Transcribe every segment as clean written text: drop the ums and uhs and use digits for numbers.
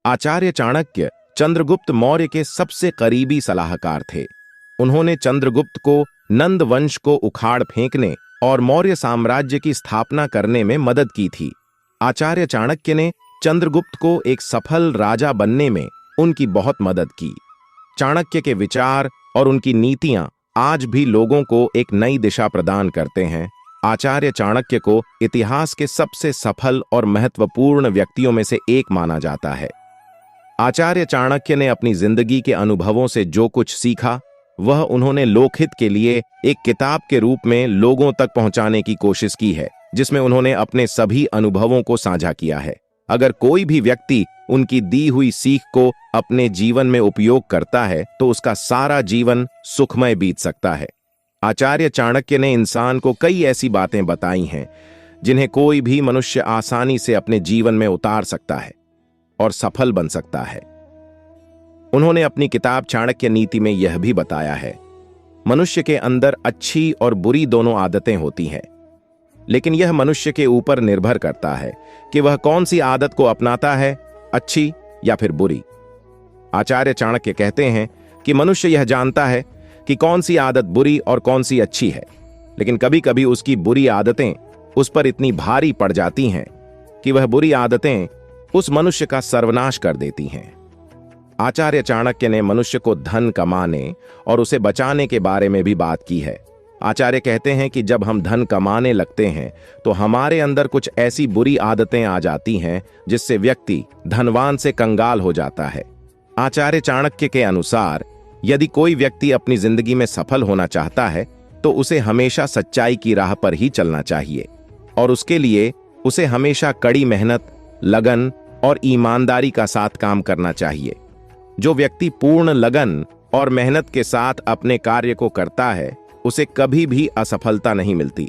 आचार्य चाणक्य चंद्रगुप्त मौर्य के सबसे करीबी सलाहकार थे। उन्होंने चंद्रगुप्त को नंद वंश को उखाड़ फेंकने और मौर्य साम्राज्य की स्थापना करने में मदद की थी। आचार्य चाणक्य ने चंद्रगुप्त को एक सफल राजा बनने में उनकी बहुत मदद की। चाणक्य के विचार और उनकी नीतियां आज भी लोगों को एक नई दिशा प्रदान करते हैं। आचार्य चाणक्य को इतिहास के सबसे सफल और महत्वपूर्ण व्यक्तियों में से एक माना जाता है। आचार्य चाणक्य ने अपनी जिंदगी के अनुभवों से जो कुछ सीखा, वह उन्होंने लोकहित के लिए एक किताब के रूप में लोगों तक पहुंचाने की कोशिश की है, जिसमें उन्होंने अपने सभी अनुभवों को साझा किया है। अगर कोई भी व्यक्ति उनकी दी हुई सीख को अपने जीवन में उपयोग करता है, तो उसका सारा जीवन सुखमय बीत सकता है। आचार्य चाणक्य ने इंसान को कई ऐसी बातें बताई हैं जिन्हें कोई भी मनुष्य आसानी से अपने जीवन में उतार सकता है और सफल बन सकता है। उन्होंने अपनी किताब चाणक्य नीति में यह भी बताया है, मनुष्य के अंदर अच्छी और बुरी दोनों आदतें होती हैं, लेकिन यह मनुष्य के ऊपर निर्भर करता है कि वह कौन सी आदत को अपनाता है, अच्छी या फिर बुरी। आचार्य चाणक्य कहते हैं कि मनुष्य यह जानता है कि कौन सी आदत बुरी और कौन सी अच्छी है, लेकिन कभी कभी उसकी बुरी आदतें उस पर इतनी भारी पड़ जाती हैं कि वह बुरी आदतें उस मनुष्य का सर्वनाश कर देती हैं। आचार्य चाणक्य ने मनुष्य को धन कमाने और उसे बचाने के बारे में भी बात की है। आचार्य कहते हैं कि जब हम धन कमाने लगते हैं तो हमारे अंदर कुछ ऐसी बुरी आदतें आ जाती हैं जिससे व्यक्ति धनवान से कंगाल हो जाता है। आचार्य चाणक्य के अनुसार यदि कोई व्यक्ति अपनी जिंदगी में सफल होना चाहता है तो उसे हमेशा सच्चाई की राह पर ही चलना चाहिए और उसके लिए उसे हमेशा कड़ी मेहनत, लगन और ईमानदारी का साथ काम करना चाहिए। जो व्यक्ति पूर्ण लगन और मेहनत के साथ अपने कार्य को करता है, उसे कभी भी असफलता नहीं मिलती।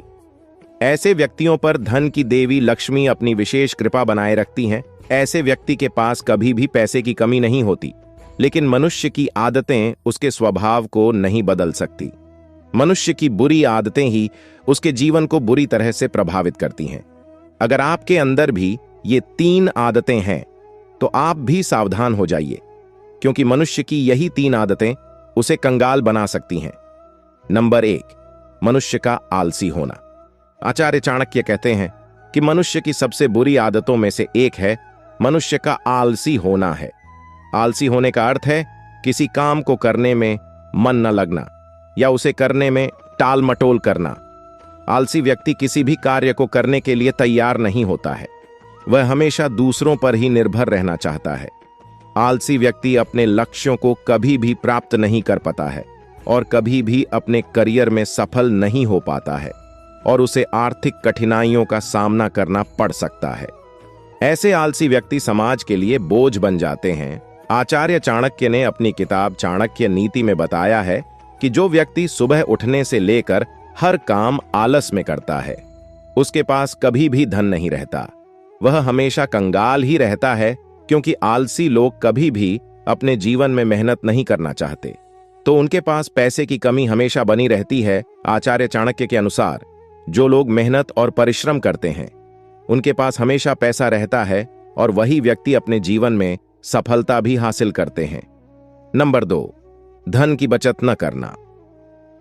ऐसे व्यक्तियों पर धन की देवी लक्ष्मी अपनी विशेष कृपा बनाए रखती हैं। ऐसे व्यक्ति के पास कभी भी पैसे की कमी नहीं होती, लेकिन मनुष्य की आदतें उसके स्वभाव को नहीं बदल सकती। मनुष्य की बुरी आदतें ही उसके जीवन को बुरी तरह से प्रभावित करती हैं। अगर आपके अंदर भी ये 3 आदतें हैं तो आप भी सावधान हो जाइए, क्योंकि मनुष्य की यही 3 आदतें उसे कंगाल बना सकती हैं। नंबर 1, मनुष्य का आलसी होना। आचार्य चाणक्य कहते हैं कि मनुष्य की सबसे बुरी आदतों में से एक है मनुष्य का आलसी होना है। आलसी होने का अर्थ है किसी काम को करने में मन न लगना या उसे करने में टाल मटोल करना। आलसी व्यक्ति किसी भी कार्य को करने के लिए तैयार नहीं होता है। वह हमेशा दूसरों पर ही निर्भर रहना चाहता है। आलसी व्यक्ति अपने लक्ष्यों को कभी भी प्राप्त नहीं कर पाता है और कभी भी अपने करियर में सफल नहीं हो पाता है और उसे आर्थिक कठिनाइयों का सामना करना पड़ सकता है। ऐसे आलसी व्यक्ति समाज के लिए बोझ बन जाते हैं। आचार्य चाणक्य ने अपनी किताब चाणक्य नीति में बताया है कि जो व्यक्ति सुबह उठने से लेकर हर काम आलस में करता है, उसके पास कभी भी धन नहीं रहता। वह हमेशा कंगाल ही रहता है, क्योंकि आलसी लोग कभी भी अपने जीवन में मेहनत नहीं करना चाहते, तो उनके पास पैसे की कमी हमेशा बनी रहती है। आचार्य चाणक्य के अनुसार जो लोग मेहनत और परिश्रम करते हैं, उनके पास हमेशा पैसा रहता है और वही व्यक्ति अपने जीवन में सफलता भी हासिल करते हैं। नंबर 2, धन की बचत न करना।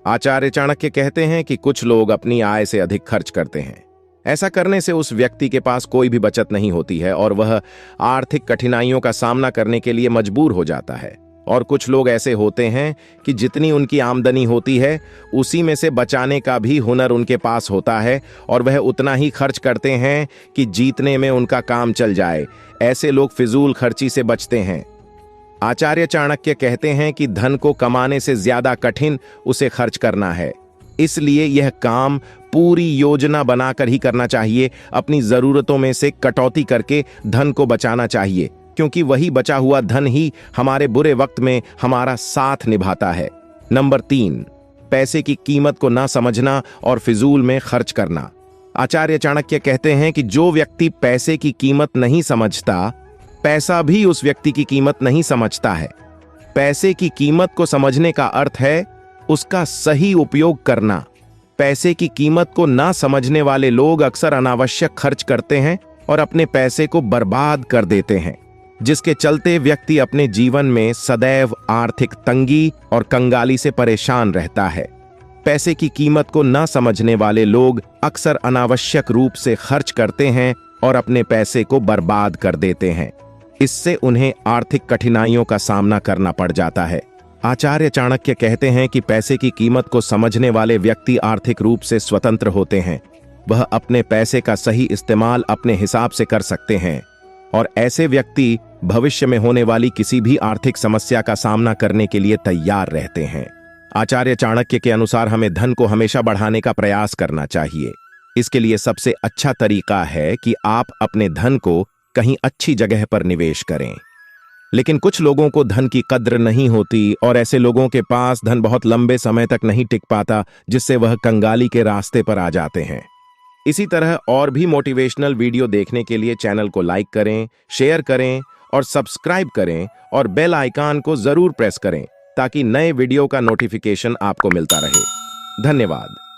आचार्य चाणक्य कहते हैं कि कुछ लोग अपनी आय से अधिक खर्च करते हैं। ऐसा करने से उस व्यक्ति के पास कोई भी बचत नहीं होती है और वह आर्थिक कठिनाइयों का सामना करने के लिए मजबूर हो जाता है। और कुछ लोग ऐसे होते हैं कि जितनी उनकी आमदनी होती है, उसी में से बचाने का भी हुनर उनके पास होता है और वह उतना ही खर्च करते हैं कि जीतने में उनका काम चल जाए। ऐसे लोग फिजूल खर्ची से बचते हैं। आचार्य चाणक्य कहते हैं कि धन को कमाने से ज्यादा कठिन उसे खर्च करना है, इसलिए यह काम पूरी योजना बनाकर ही करना चाहिए। अपनी जरूरतों में से कटौती करके धन को बचाना चाहिए, क्योंकि वही बचा हुआ धन ही हमारे बुरे वक्त में हमारा साथ निभाता है। नंबर 3, पैसे की कीमत को ना समझना और फिजूल में खर्च करना। आचार्य चाणक्य कहते हैं कि जो व्यक्ति पैसे की कीमत नहीं समझता, पैसा भी उस व्यक्ति की कीमत नहीं समझता है। पैसे की कीमत को समझने का अर्थ है उसका सही उपयोग करना। पैसे की कीमत को ना समझने वाले लोग अक्सर अनावश्यक खर्च करते हैं और अपने पैसे को बर्बाद कर देते हैं। जिसके चलते व्यक्ति अपने जीवन में सदैव आर्थिक तंगी और कंगाली से परेशान रहता है। पैसे की कीमत को न समझने वाले लोग अक्सर अनावश्यक रूप से खर्च करते हैं और अपने पैसे को बर्बाद कर देते हैं। इससे उन्हें आर्थिक कठिनाइयों का सामना करना पड़ जाता है। आचार्य चाणक्य कहते हैं कि पैसे की कीमत को समझने वाले व्यक्ति आर्थिक रूप से स्वतंत्र होते हैं। वह अपने पैसे का सही इस्तेमाल अपने हिसाब से कर सकते हैं और ऐसे व्यक्ति भविष्य में होने वाली किसी भी आर्थिक समस्या का सामना करने के लिए तैयार रहते हैं। आचार्य चाणक्य के अनुसार हमें धन को हमेशा बढ़ाने का प्रयास करना चाहिए। इसके लिए सबसे अच्छा तरीका है कि आप अपने धन को कहीं अच्छी जगह पर निवेश करें। लेकिन कुछ लोगों को धन की कद्र नहीं होती और ऐसे लोगों के पास धन बहुत लंबे समय तक नहीं टिक पाता, जिससे वह कंगाली के रास्ते पर आ जाते हैं। इसी तरह और भी मोटिवेशनल वीडियो देखने के लिए चैनल को लाइक करें, शेयर करें और सब्सक्राइब करें और बेल आइकन को जरूर प्रेस करें ताकि नए वीडियो का नोटिफिकेशन आपको मिलता रहे। धन्यवाद।